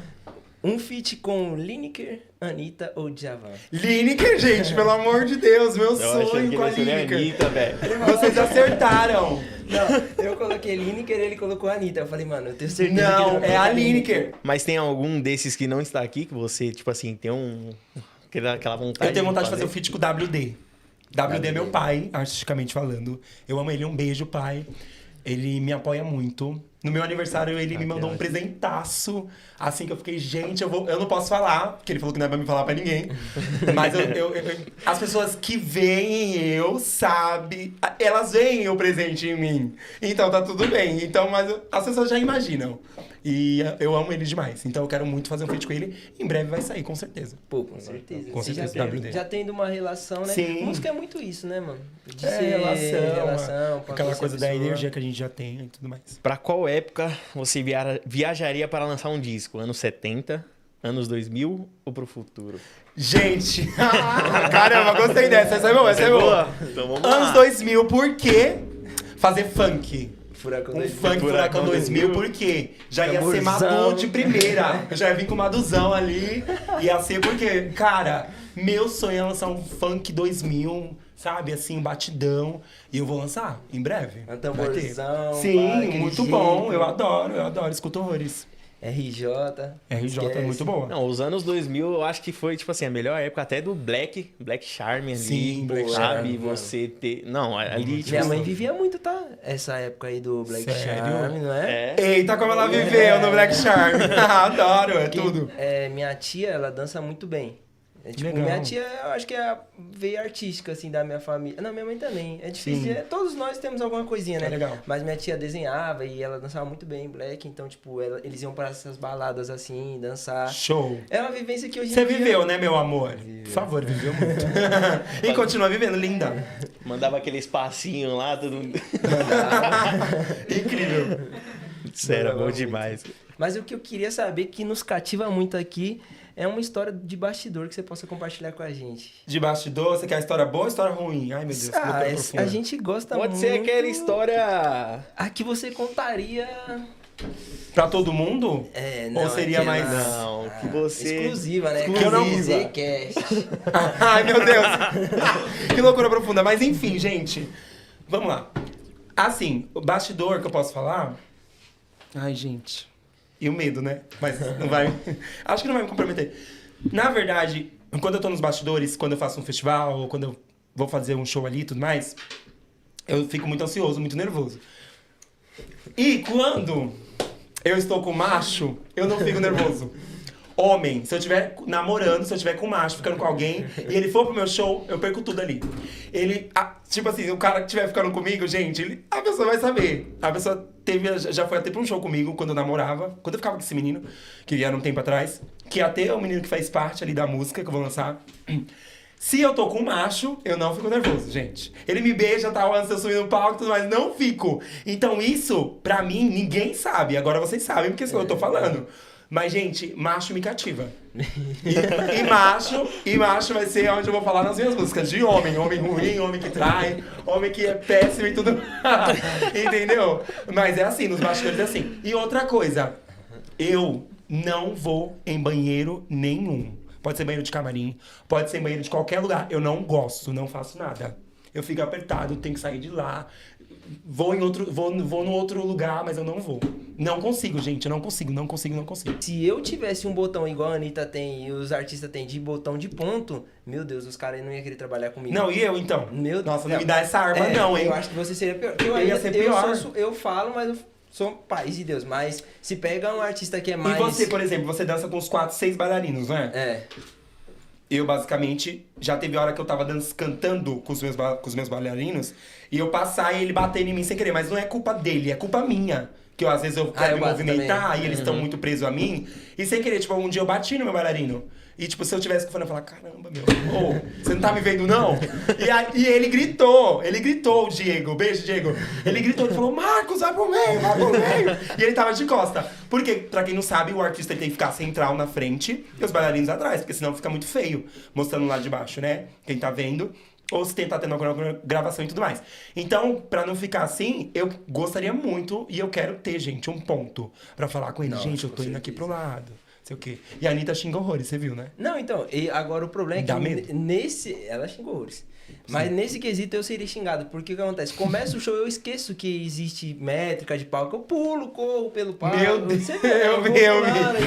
Um feat com Lineker, Anitta ou Djavan? Lineker, gente, pelo amor de Deus. Meu Eu achando sonho que com a ele seria a Lineker. Anitta, velho. Vocês acertaram. Não, eu coloquei Lineker, ele colocou Anitta. Eu falei, mano, eu tenho certeza que Não, ele vai é a colocar Lineker. Mas tem algum desses que não está aqui que você, tipo assim, tem aquela vontade Eu tenho vontade de fazer o feat com o WD. WD é meu WD. pai, artisticamente falando. Eu amo ele, um beijo, pai. Ele me apoia muito. No meu aniversário, ele me mandou um presentaço. Assim que eu fiquei, gente, eu não posso falar, porque ele falou que não é pra me falar pra ninguém. Mas as pessoas que veem eu, sabe, elas veem o presente em mim. Então tá tudo bem. Então, mas as pessoas já imaginam. E eu amo ele demais. Então eu quero muito fazer um feat com ele. Em breve vai sair, com certeza. Pô, com certeza. Com Você certeza, já, WD. já tendo uma relação, né? Sim. Música é muito isso, né, mano? De Relação, com aquela essa coisa da pessoa. energia que a gente já tem e tudo mais. Pra qual época você viajaria para lançar um disco? Anos 70, anos 2000 ou pro futuro? Gente, caramba, gostei dessa. Essa é boa, essa é boa. Então vamos Anos lá. 2000, por quê? Fazer funk. Furacão Um 2000. funk Furacão 2000, 2000, por quê? Já ia ser Tamborzão. Madu de primeira. Eu já ia vir com o Maduzão ali. Ia ser porque, cara, meu sonho é lançar um funk 2000, sabe? Assim, um batidão. E eu vou lançar em breve. Um Vai ter. tamborzão, pá, Sim, aquele muito jeito. bom. Eu adoro, escuto horrores. RJ. RJ é esquece. muito boa. Não, os anos 2000 eu acho que foi, tipo assim, a melhor época até do Black Charm ali. Sim, Black sabe? Charm, Você ter... Não, ali, tipo... Minha mãe vivia muito, tá? Essa época aí do Black Sério? Charm, não é? É. Eita, como ela viveu no Black Charm. Adoro, é Porque, tudo. minha tia, ela dança muito bem. Tipo, Legal. minha tia, eu acho que é a veia artística, assim, da minha família. Não, minha mãe também. É difícil. Sim. Todos nós temos alguma coisinha, né? É legal. Mas minha tia desenhava e ela dançava muito bem, Black. Então, tipo, eles iam pra essas baladas, assim, dançar. Show. É uma vivência que hoje Você em dia... viveu, né, meu amor? Por favor, viveu muito. E continua vivendo, linda. Mandava aquele espacinho lá, tudo... Incrível. Sério, Mandava bom muito. demais. Mas o que eu queria saber, que nos cativa muito aqui, é uma história de bastidor que você possa compartilhar com a gente. De bastidor, você quer história boa ou história ruim? Ai, meu Deus, que loucura profunda. A gente gosta muito... Pode ser aquela história... A que você contaria... Pra todo mundo? Não, Ou seria aquela- mais... Não, que você... Exclusiva, né? Que eu não- Zcast. Ai, meu Deus. Que loucura profunda. Mas enfim, gente. Vamos lá. Assim, o bastidor que eu posso falar... Ai, gente. E o medo, né? Mas não vai... Acho que não vai me comprometer. Na verdade, quando eu tô nos bastidores, quando eu faço um festival, ou quando eu vou fazer um show ali e tudo mais... Eu fico muito ansioso, muito nervoso. E quando eu estou com macho, eu não fico nervoso. Homem, se eu estiver namorando, se eu estiver com macho, ficando com alguém, e ele for pro meu show, eu perco tudo ali. Ele, tipo assim, o cara que estiver ficando comigo, gente, a pessoa vai saber. A pessoa já foi até pra um show comigo, quando eu namorava, quando eu ficava com esse menino, que era um tempo atrás, que até é um menino que faz parte ali da música, que eu vou lançar. Se eu tô com macho, eu não fico nervoso, gente. Ele me beija, tá, antes de eu subir no palco, tudo mais, não fico. Então isso, pra mim, ninguém sabe. Agora vocês sabem, porque eu tô falando. Mas, gente, macho me cativa. E macho vai ser onde eu vou falar nas minhas músicas. De homem, homem ruim, homem que trai, homem que é péssimo e tudo. Entendeu? Mas é assim, nos bastidores é assim. E outra coisa, eu não vou em banheiro nenhum. Pode ser banheiro de camarim, pode ser banheiro de qualquer lugar. Eu não gosto, não faço nada. Eu fico apertado, tenho que sair de lá. Vou no outro lugar, mas eu não vou. Não consigo, gente. Eu não consigo. Se eu tivesse um botão igual a Anitta tem e os artistas têm de botão de ponto, meu Deus, os caras não iam querer trabalhar comigo. Não, e eu então? Meu Deus. Nossa, não me dá essa arma não, hein? Eu acho que você seria pior. Eu ia ser pior. Eu falo, mas eu sou paz de Deus. Mas se pega um artista que é mais... E você, por exemplo, você dança com uns 4, 6 bailarinos, não é? É. Eu, basicamente, já teve hora que eu tava cantando com os meus bailarinos e eu passar e ele bater em mim sem querer. Mas não é culpa dele, é culpa minha. Que às vezes eu quero me movimentar também. E eles estão muito presos a mim. E sem querer, tipo, um dia eu bati no meu bailarino. E, tipo, se eu tivesse falando, eu ia falar, caramba, meu, você não tá me vendo, não? E ele gritou, o Diego, beijo, Diego. Ele gritou, ele falou, Marcos, vai pro meio. E ele tava de costa. Porque, pra quem não sabe, o artista tem que ficar central na frente e os bailarinos atrás, porque senão fica muito feio, mostrando lá de baixo, né? Quem tá vendo. Ou se tentar ter uma gravação e tudo mais. Então, pra não ficar assim, eu gostaria muito, e eu quero ter, gente, um ponto pra falar com ele. Não, gente, eu tô indo aqui pro lado. Sei o quê. E a Anitta xinga horrores, você viu, né? Não, então, e agora o problema é que nesse... Ela xinga horrores. Mas nesse quesito eu seria xingado, porque o que acontece? Começa o show, eu esqueço que existe métrica de palco, eu pulo, corro pelo palco. Meu Deus,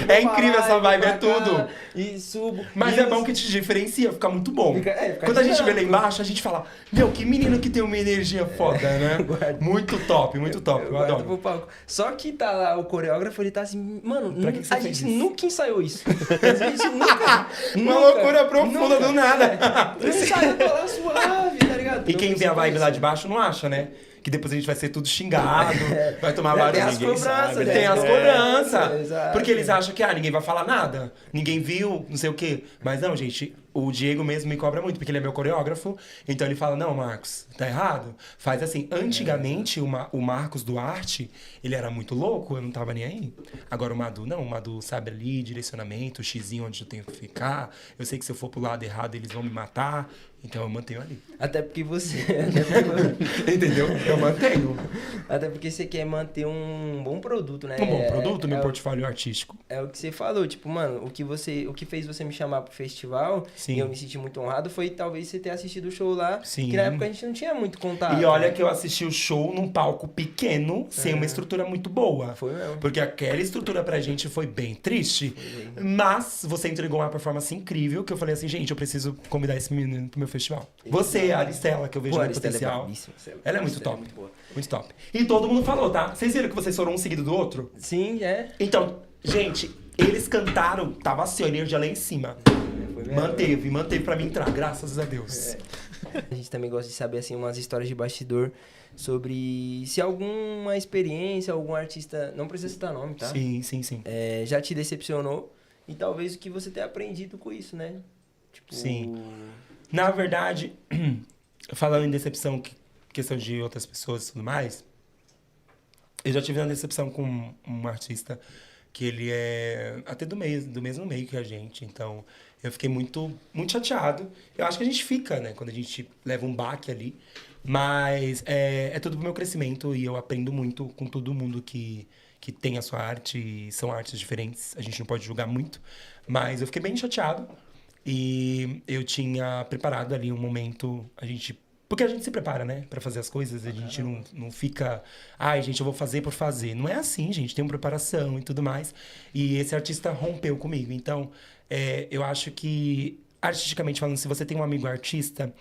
é incrível essa vibe, é tudo. E subo. Mas é bom que te diferencia, fica muito bom. Fica quando a gente vê lá embaixo, a gente fala, meu, que menino que tem uma energia foda, né? Muito top, eu adoro. Pro palco. Só que tá lá o coreógrafo, ele tá assim, mano, a gente nunca ensaiou isso. A gente nunca. Uma loucura profunda do nada. Não ensaiou pra lá suave, tá ligado? E quem vê a vibe lá de baixo não acha, né? Que depois a gente vai ser tudo xingado, vai tomar vários... Tem as cobranças, Tem as cobranças. Exato. Porque eles acham que, ninguém vai falar nada. Ninguém viu, não sei o quê. Mas não, gente, o Diego mesmo me cobra muito, porque ele é meu coreógrafo. Então ele fala, não, Marcos, tá errado. Faz assim. Antigamente, o Marcos Duarte, ele era muito louco, eu não tava nem aí. Agora o Madu, não. O Madu sabe ali, direcionamento, o xizinho onde eu tenho que ficar. Eu sei que se eu for pro lado errado, eles vão me matar. Então eu mantenho ali. Até porque você... Entendeu? Eu mantenho. Até porque você quer manter um bom produto, né? Um bom produto, meu portfólio artístico. É o que você falou, tipo, mano, o que fez você me chamar pro festival, Sim. e eu me senti muito honrado, foi talvez você ter assistido o show lá, Sim. que na época a gente não tinha muito contato. E olha que eu assisti o show num palco pequeno, sem uma estrutura muito boa. Foi mesmo. Porque aquela estrutura pra gente foi bem triste, mas você entregou uma performance incrível, que eu falei assim, gente, eu preciso convidar esse menino pro meu festival. Você, a Aristela, que eu vejo no potencial. Ela é muito top. Muito top. E todo mundo falou, tá? Vocês viram que vocês foram um seguido do outro? Sim, é. Então, gente, eles cantaram, tava assim, a energia lá em cima. Manteve pra mim entrar, graças a Deus. A gente também gosta de saber, assim, umas histórias de bastidor sobre se alguma experiência, algum artista, não precisa citar nome, tá? Sim. Já te decepcionou e talvez o que você tenha aprendido com isso, né? Tipo... Sim. Na verdade, falando em decepção, questão de outras pessoas e tudo mais, eu já tive uma decepção com um artista que ele é até do mesmo meio que a gente. Então, eu fiquei muito, muito chateado. Eu acho que a gente fica, né? Quando a gente leva um baque ali. Mas é tudo pro meu crescimento e eu aprendo muito com todo mundo que tem a sua arte. E são artes diferentes, a gente não pode julgar muito. Mas eu fiquei bem chateado. E eu tinha preparado ali um momento, porque a gente se prepara, né, pra fazer as coisas, a gente não fica, gente, eu vou fazer por fazer. Não é assim, gente, tem uma preparação e tudo mais. E esse artista rompeu comigo. Então, eu acho que, artisticamente falando, se você tem um amigo artista,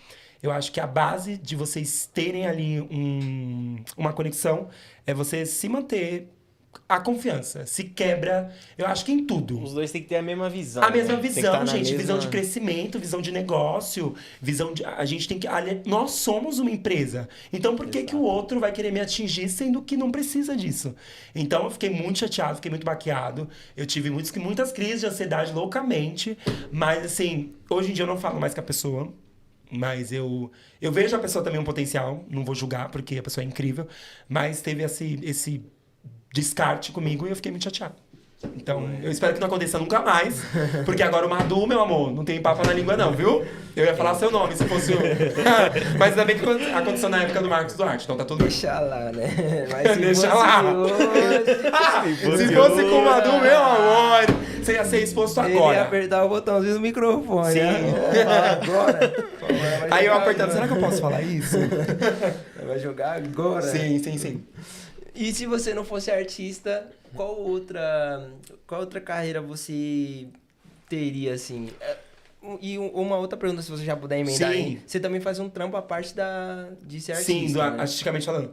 eu acho que a base de vocês terem ali uma conexão é você se manter a confiança. Se quebra, eu acho que em tudo. Os dois têm que ter a mesma visão. A mesma né? Tem que visão, tá na gente. mesma- Visão de crescimento, visão de negócio, visão de. A gente tem que. Nós somos uma empresa. Então, por que, que o outro vai querer me atingir sendo que não precisa disso? Então, eu fiquei muito chateado, fiquei muito baqueado. Eu tive muitas crises de ansiedade loucamente. Mas, assim, hoje em dia eu não falo mais com a pessoa. Mas eu vejo a pessoa também um potencial. Não vou julgar, porque a pessoa é incrível. Mas teve esse descarte comigo e eu fiquei muito chateado. Então, eu espero que não aconteça nunca mais. Porque agora o Madu, meu amor, não tem papo na língua não, viu? Eu ia falar seu nome se fosse o... Mas ainda bem que aconteceu na época do Marcos Duarte, então tá tudo bem. Deixa lá, né? Mas se Deixa fosse lá. hoje, Se fosse com o Madu, meu amor, você ia ser exposto ele ia agora. apertar o botãozinho do microfone. Sim. Né? Agora. Aí eu apertando, será que eu posso falar isso? Vai jogar agora. Sim, sim, sim. E se você não fosse artista, qual outra carreira você teria, assim? E uma outra pergunta, se você já puder emendar Sim. aí. Você também faz um trampo à parte de ser Sim, artista, né? artisticamente falando.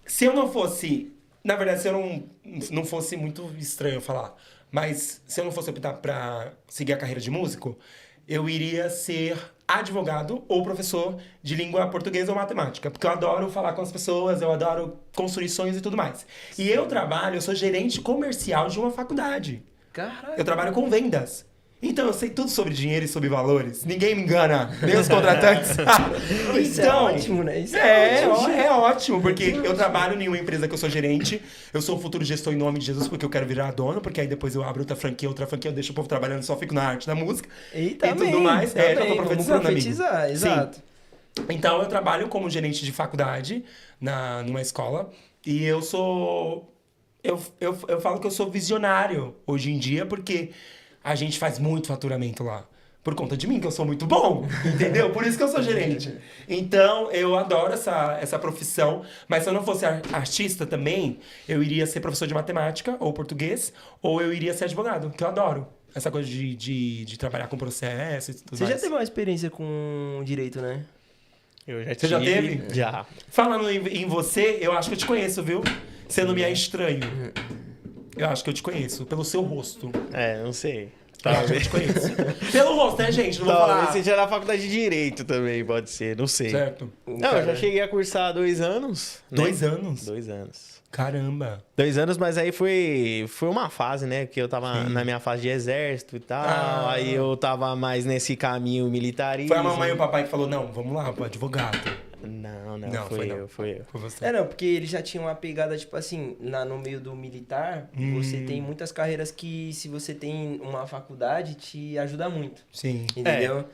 Se eu não fosse... Na verdade, se eu não fosse muito estranho falar, mas se eu não fosse optar pra seguir a carreira de músico, eu iria ser advogado ou professor de língua portuguesa ou matemática. Porque eu adoro falar com as pessoas, eu adoro construir sonhos e tudo mais. E eu sou gerente comercial de uma faculdade. Caralho. Eu trabalho com vendas. Então, eu sei tudo sobre dinheiro e sobre valores. Ninguém me engana, nem os contratantes. Isso é ótimo, né? Isso ótimo. É ótimo, porque eu trabalho em uma empresa que eu sou gerente, eu sou o futuro gestor em nome de Jesus, porque eu quero virar dono, porque aí depois eu abro outra franquia, eu deixo o povo trabalhando, só fico na arte, na música E e também, tudo mais. também, Já tô profetizando, vamos profetizar, amigo. exato. Sim. Então, eu trabalho como gerente de faculdade numa escola, e eu sou... Eu falo que eu sou visionário hoje em dia, porque a gente faz muito faturamento lá. Por conta de mim, que eu sou muito bom, entendeu? Por isso que eu sou gerente. Então, eu adoro essa profissão, mas se eu não fosse artista também, eu iria ser professor de matemática ou português, ou eu iria ser advogado, que eu adoro. Essa coisa de trabalhar com processo e tudo Você mais. já teve uma experiência com direito, né? Eu já Você já tive. teve? Já. Falando em você, eu acho que eu te conheço, viu? Você não me é estranho. Eu acho que eu te conheço, pelo seu rosto. Não sei. Eu acho que eu te conheço. Pelo rosto, né, gente? Não vou Talvez falar. seja na faculdade de Direito também, pode ser, não sei. Certo. Não, eu já cheguei a cursar 2 anos. Né? 2 anos? 2 anos. Caramba. 2 anos, mas aí foi uma fase, né? Porque eu tava na minha fase de exército e tal. Aí eu tava mais nesse caminho militarista. Foi a mamãe e o papai que falou, não, vamos lá, pô, advogado. Não, foi eu. Foi você. Não, porque eles já tinham uma pegada, tipo assim, no meio do militar, você tem muitas carreiras que, se você tem uma faculdade, te ajuda muito. Sim. Entendeu?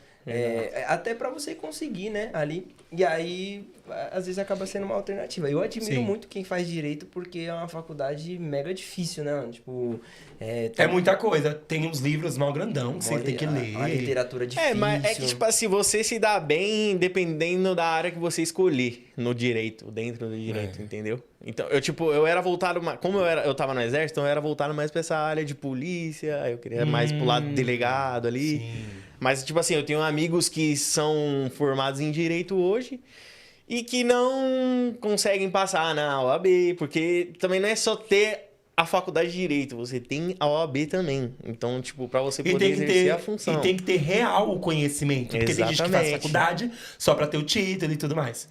Até pra você conseguir, né, ali. E aí, às vezes acaba sendo uma alternativa. Eu admiro Sim. muito quem faz direito, porque é uma faculdade mega difícil, né? Tipo, É muita coisa. Tem uns livros mal grandão que você tem que ler. A literatura difícil. Mas é que, tipo assim, você se dá bem dependendo da área que você escolher no direito, dentro do direito, entendeu? Então, eu era voltado... Como eu tava no exército, então eu era voltado mais pra essa área de polícia, eu queria mais pro lado de delegado ali. Sim. Mas, tipo assim, eu tenho amigos que são formados em direito hoje e que não conseguem passar na OAB, porque também não é só ter a faculdade de direito, você tem a OAB também. Então, tipo, pra você poder exercer a função. E tem que ter real o conhecimento. Porque tem gente que faz Exatamente. faculdade só pra ter o título e tudo mais.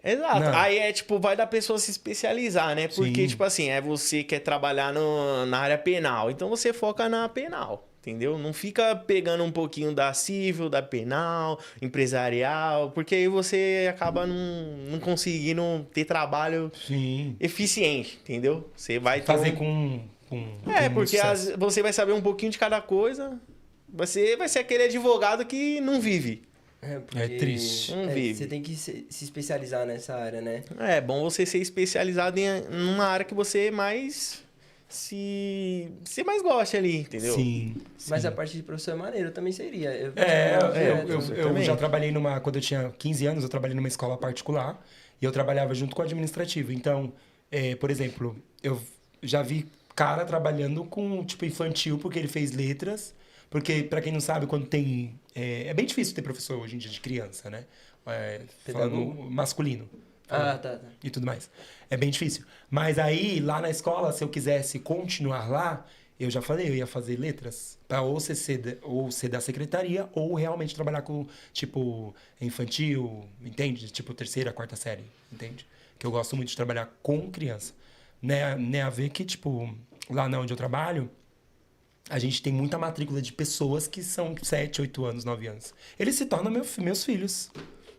Exato. Não. Aí tipo, vai da pessoa se especializar, né? Porque, Sim. tipo assim, você quer trabalhar na área penal, então você foca na penal. Entendeu? Não fica pegando um pouquinho da civil, da penal, empresarial, porque aí você acaba não conseguindo ter trabalho Sim. eficiente, entendeu? Você vai ter Fazer um... com porque sucesso. você vai saber um pouquinho de cada coisa, você vai ser aquele advogado que não vive. Porque, É triste. Não vive. Você tem que se especializar nessa área, né? É bom você ser especializado em uma área que você mais você mais gosta ali, entendeu? Sim. Mas sim. a parte de professor é maneiro, também seria. Eu também. já trabalhei quando eu tinha 15 anos, eu trabalhei numa escola particular e eu trabalhava junto com o administrativo. Então, por exemplo, eu já vi cara trabalhando com, tipo, infantil porque ele fez letras. Porque, pra quem não sabe, quando tem... É bem difícil ter professor hoje em dia de criança, né? falando masculino. Tá. E tudo mais. É bem difícil. Mas aí, lá na escola, se eu quisesse continuar lá, eu já falei, eu ia fazer letras. Pra ou ser da secretaria, ou realmente trabalhar com, tipo, infantil, entende? Tipo, terceira, quarta série, entende? Que eu gosto muito de trabalhar com criança. Né a ver que, tipo, lá onde eu trabalho, a gente tem muita matrícula de pessoas que são 7, 8 anos, 9 anos. Eles se tornam meus filhos.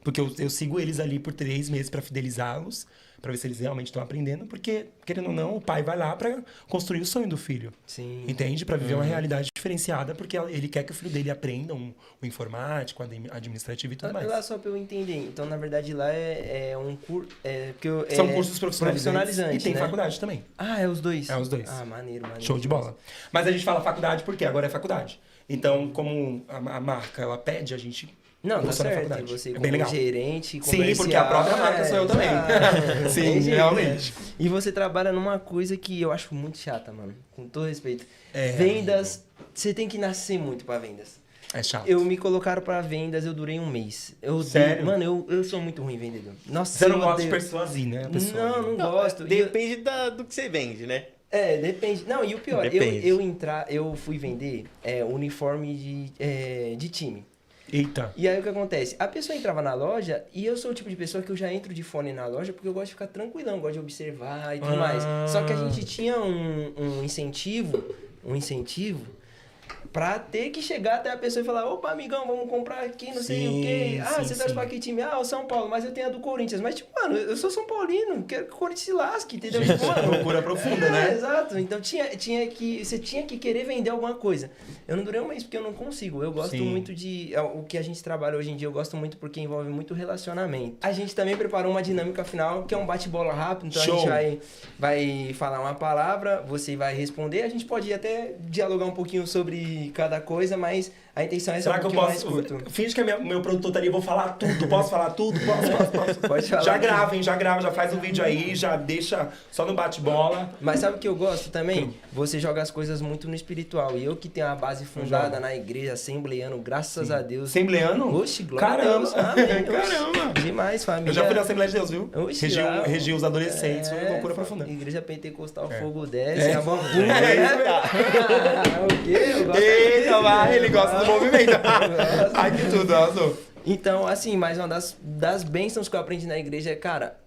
Porque eu sigo eles ali por 3 meses para fidelizá-los, para ver se eles realmente estão aprendendo, porque, querendo ou não, o pai vai lá para construir o sonho do filho. Sim. Entende? Para viver uma realidade diferenciada, porque ele quer que o filho dele aprenda o informático, administrativo e tudo mais. Lá só para eu entender. Então, na verdade, lá é um curso... São cursos profissionalizantes. E tem né? faculdade também. Ah, é os dois? É os dois. Ah, maneiro. Show de bola. Mas a gente fala faculdade porque agora é faculdade. Então, como a marca, ela pede, a gente... Não, tá certo. Faculdade. Você É bem legal. Gerente, comercial... Sim, porque a própria marca sou eu também. Sim, realmente. E você trabalha numa coisa que eu acho muito chata, mano. Com todo respeito. É, vendas, você tem que nascer muito pra vendas. É chato. Eu me colocaram pra vendas, eu durei 1 mês. Sério? Mano, eu sou muito ruim vendedor. Nossa, Você não eu gosta de odeio. persuadir, né? A pessoa, Não gosto. Depende do que você vende, né? Depende. Não, e o pior, Depende. eu fui vender uniforme de time. Eita. E aí o que acontece? A pessoa entrava na loja e eu sou o tipo de pessoa que eu já entro de fone na loja porque eu gosto de ficar tranquilão, gosto de observar e tudo mais. Só que a gente tinha um incentivo pra ter que chegar até a pessoa e falar: opa, amigão, vamos comprar aqui, não sei o quê. Ah, você torce pra que time? Ah, o São Paulo, mas eu tenho a do Corinthians. Mas, tipo, mano, eu sou São Paulino, quero que o Corinthians se lasque, entendeu? Tipo, mano, Loucura profunda, né? Exato. Então você tinha que querer vender alguma coisa. Eu não durei 1 mês porque eu não consigo. Eu gosto muito de... O que a gente trabalha hoje em dia, eu gosto muito porque envolve muito relacionamento. A gente também preparou uma dinâmica final, que é um bate-bola rápido. Então Show. a gente vai falar uma palavra, você vai responder. A gente pode até dialogar um pouquinho sobre cada coisa, mas a intenção é ser Será um que eu pouquinho mais posso... curto. Finge que meu produtor tá ali, eu vou falar tudo. Posso falar tudo? Posso. Pode falar. Já grava, hein? Já grava, já faz um vídeo aí, já deixa só no bate-bola. Mas sabe o que eu gosto também? Você joga as coisas muito no espiritual. E eu que tenho a base fundada na igreja, assembleano, graças a Deus. Assembleano? Oxe, glória Caramba. a Deus. Amém. Caramba. Demais, família. Eu já fui na Assembleia de Deus, viu? Oxe, lá, Regi os adolescentes, foi uma loucura profunda. Igreja Pentecostal, fogo desce, a mão O quê? Eu gosto Eita, vai, ele gosta do movimento. Ai, que tudo, arrasou. Então, assim, mais uma das bênçãos que eu aprendi na igreja é, cara,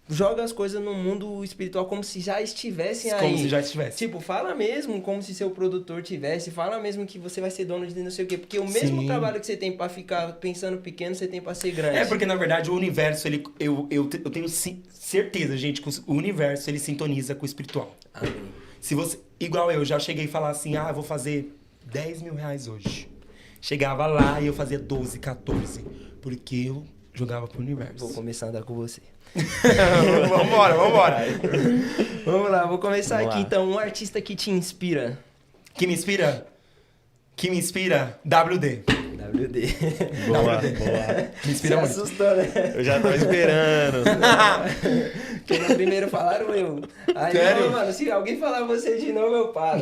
joga as coisas no mundo espiritual como se já estivessem aí. Como se já estivesse. Tipo, fala mesmo como se seu produtor tivesse, fala mesmo que você vai ser dono de não sei o quê. Porque o mesmo trabalho que você tem pra ficar pensando pequeno, você tem pra ser grande. É porque, na verdade, o universo, eu tenho certeza, gente, que o universo, ele sintoniza com o espiritual. Amém. Se você, igual eu, já cheguei a falar assim, eu vou fazer 10 mil reais hoje. Chegava lá e eu fazia 12, 14. Porque eu jogava pro universo. Vou começar a andar com você. Vambora. Vamos lá, vou começar Vamos aqui lá. então. Um artista que te inspira. Que me inspira? WD. WD. Boa. Me inspira Você muito. assustou, né? Eu já tava esperando. Porque no primeiro falaram eu. Aí, Sério? não, mano, se alguém falar você de novo, eu paro.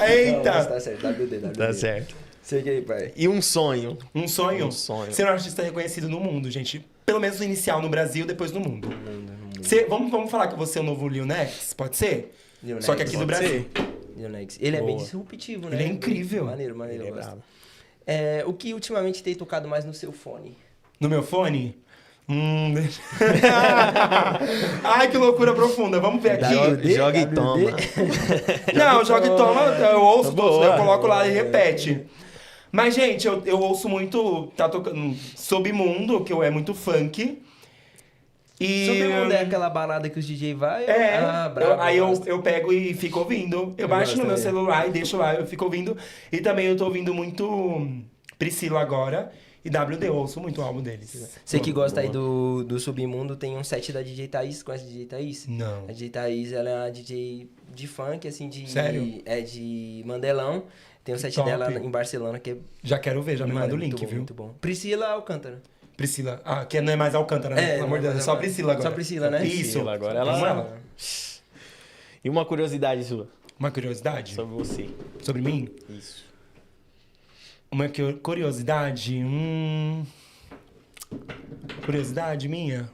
Eita! Não, mas tá certo, WD. Tá certo. Segue aí, pai. E um sonho? Um sonho? Um sonho. Ser um artista reconhecido no mundo, gente. Pelo menos no inicial no Brasil, depois no mundo. Vamos falar que você é o novo Lil Nas? Pode ser? Lil Só que Nas, aqui do pode Brasil. Lil Nas. Ele é bem Boa. disruptivo, né? Ele é incrível. Maneiro, Ele eu é gosto. brabo. O que ultimamente tem tocado mais no seu fone? No meu fone? Deixa- Ai, que loucura profunda. Vamos ver aqui. Joga e toma. Não, joga e toma. Eu ouço, Boa. eu coloco lá e repete. Mas, gente, eu ouço muito... Tá tocando Submundo, que é muito funk. E... Submundo é aquela balada que os DJ vai? Aí eu eu, gosto. eu pego e fico ouvindo. Eu baixo gosto no meu também. celular e deixo lá, eu fico ouvindo. E também eu tô ouvindo muito Priscila agora. E WD, eu ouço muito o álbum deles. Você que Boa. gosta aí do Submundo, tem um set da DJ Thaís. Conhece a DJ Thaís? Não. A DJ Thaís, ela é uma DJ de funk, assim, Sério? É de Mandelão. Tem um set Top. dela em Barcelona que é... Já quero ver, já me mano, manda o muito link, bom, viu? muito bom. Priscila Alcântara. Priscila. Ah, que não é mais Alcântara, né? Pelo amor de Deus, é só Priscila agora. Só Priscila, né? Isso. Priscila agora, Vamos ela- lá. E uma curiosidade sua Uma curiosidade sobre você. sobre mim? Isso. Uma curiosidade? Curiosidade minha?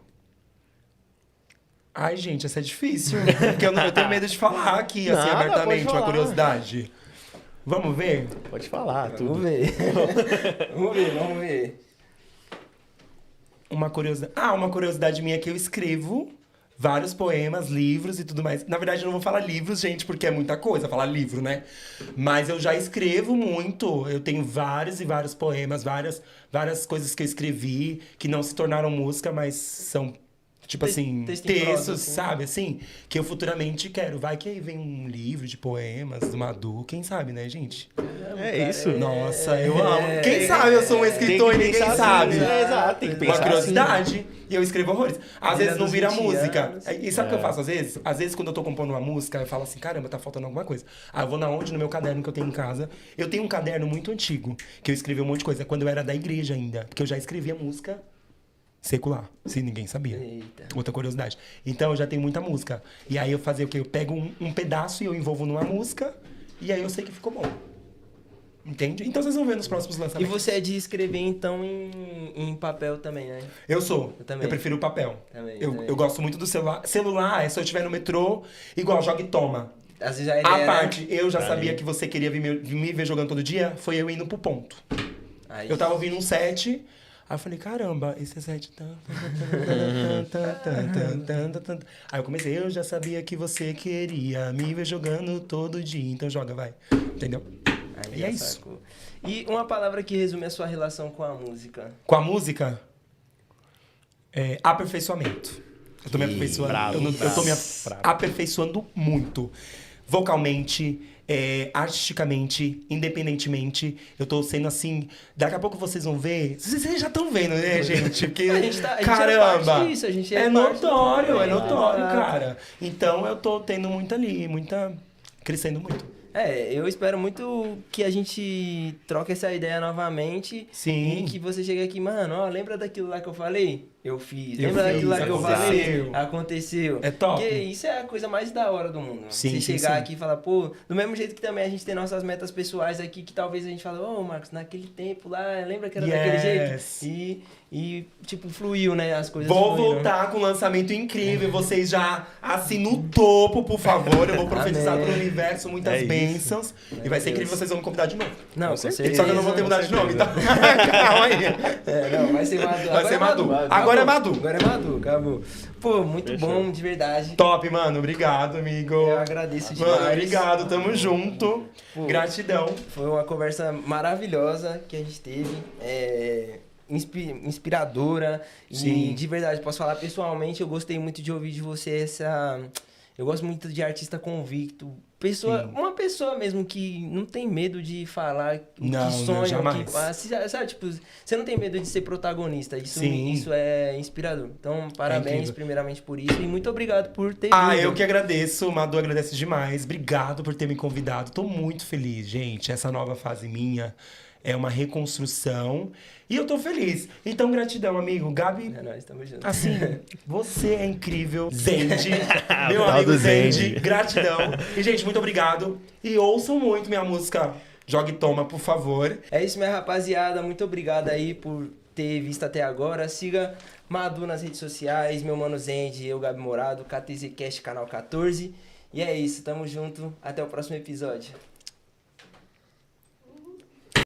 Ai, gente, essa é difícil. Porque eu tenho medo de falar aqui, assim, Nada, abertamente, pode uma falar. curiosidade. Vamos ver? Pode falar, tudo. Vamos ver. vamos ver. Uma curiosidade minha é que eu escrevo vários poemas, livros e tudo mais. Na verdade, eu não vou falar livros, gente, porque é muita coisa falar livro, né? Mas eu já escrevo muito. Eu tenho vários e vários poemas, várias coisas que eu escrevi, que não se tornaram música, mas são, tipo assim, Texto em prosa, textos, assim. sabe? Assim, que eu futuramente quero. Vai que aí vem um livro de poemas do Madu, quem sabe, né, gente? É isso. Nossa, eu amo. Quem sabe eu sou um escritor e ninguém pensar sabe. assim, exato, tem que pensar Uma curiosidade. E eu escrevo horrores. Às Vida vezes não dos vira 20 música. anos. E sabe o que eu faço às vezes? Às vezes quando eu tô compondo uma música, eu falo assim, caramba, tá faltando alguma coisa. Aí eu vou na onde? No meu caderno que eu tenho em casa. Eu tenho um caderno muito antigo, que eu escrevi um monte de coisa. Quando eu era da igreja ainda. Porque eu já escrevia música secular, se ninguém sabia. Eita. Outra curiosidade. Então eu já tenho muita música. E aí eu fazia o quê? Eu pego um pedaço e eu envolvo numa música. E aí eu sei que ficou bom. Entende? Então vocês vão ver nos próximos E lançamentos. você é de escrever, então, em papel também, né? Eu sou. Eu também. Eu prefiro o papel. Também, eu, também. eu gosto muito do celular. Celular é se eu estiver no metrô, igual joga e toma. Às vezes já é A ideia, parte, eu já Pra sabia mim. que você queria me ver jogando todo dia, foi eu indo pro ponto. né? Aí, Eu tava ouvindo um set, aí eu falei, caramba, esse set... Aí eu comecei, eu já sabia que você queria me ver jogando todo dia, então joga, vai. Entendeu? aí E é já isso. sacou. E uma palavra que resume a sua relação com a música. Com a música, aperfeiçoamento. Eu tô me aperfeiçoando. bravo, Eu tô me bravo. aperfeiçoando muito. Vocalmente, artisticamente, independentemente. Eu tô sendo assim. Daqui a pouco vocês vão ver. Vocês já estão vendo, né, gente? Porque, A gente é caramba! parte disso, a gente é é parte notório, do- é notório, Exato. cara. Então eu tô tendo muita. Crescendo muito. Eu espero muito que a gente troque essa ideia novamente. Sim. E que você chegue aqui, mano, ó, lembra daquilo lá que eu falei? Eu fiz. Eu Lembra fiz, daquilo lá que eu aconteceu. falei? Aconteceu. É top. Porque isso é a coisa mais da hora do mundo. Sim, você sim, chegar sim. aqui e falar, pô, do mesmo jeito que também a gente tem nossas metas pessoais aqui, que talvez a gente fala, ô, Marcos, naquele tempo lá, lembra que era daquele Yes. jeito? E, tipo, fluiu, né? As coisas Vou fluíram. voltar com um lançamento incrível. Vocês já assinem o topo, por favor. Eu vou profetizar Amém. pro universo muitas É isso. bênçãos. E vai ser Deus. incrível, vocês vão me convidar de novo. Não, com certeza. Só que eu não vou ter mudado de nome, tá? Calma aí. Não, vai ser Madu. Vai ser Madu. Agora é Madu. Agora é Madu, acabou. Pô, muito Fechou. bom, de verdade. Top, mano. Obrigado, amigo. Eu agradeço demais. Mano, obrigado. Tamo junto. Pô. Gratidão. Foi uma conversa maravilhosa que a gente teve. Inspiradora. Sim. E de verdade, posso falar pessoalmente, eu gostei muito de ouvir de você essa. Eu gosto muito de artista convicto. Sim. Uma pessoa mesmo que não tem medo de falar o Não, que não, sonha, o jamais. que passa. Sabe, tipo, você não tem medo de ser protagonista. Sim. Isso é inspirador. Então, parabéns incrível. primeiramente por isso. E muito obrigado por ter Ah, vindo. eu que agradeço. O Madu agradece demais. Obrigado por ter me convidado. Tô muito feliz, gente. Essa nova fase minha é uma reconstrução. E eu tô feliz. Então, gratidão, amigo. Gabi, É nóis, tamo junto. assim, você é incrível. Zendi. Meu Tal amigo do Zendi. Zendi. Gratidão. E, gente, muito obrigado. E ouçam muito minha música Joga e Toma, por favor. É isso, minha rapaziada. Muito obrigado aí por ter visto até agora. Siga Madu nas redes sociais, meu mano Zendi, eu, Gabi Morado, KTZcast, canal 14. E é isso, tamo junto. Até o próximo episódio.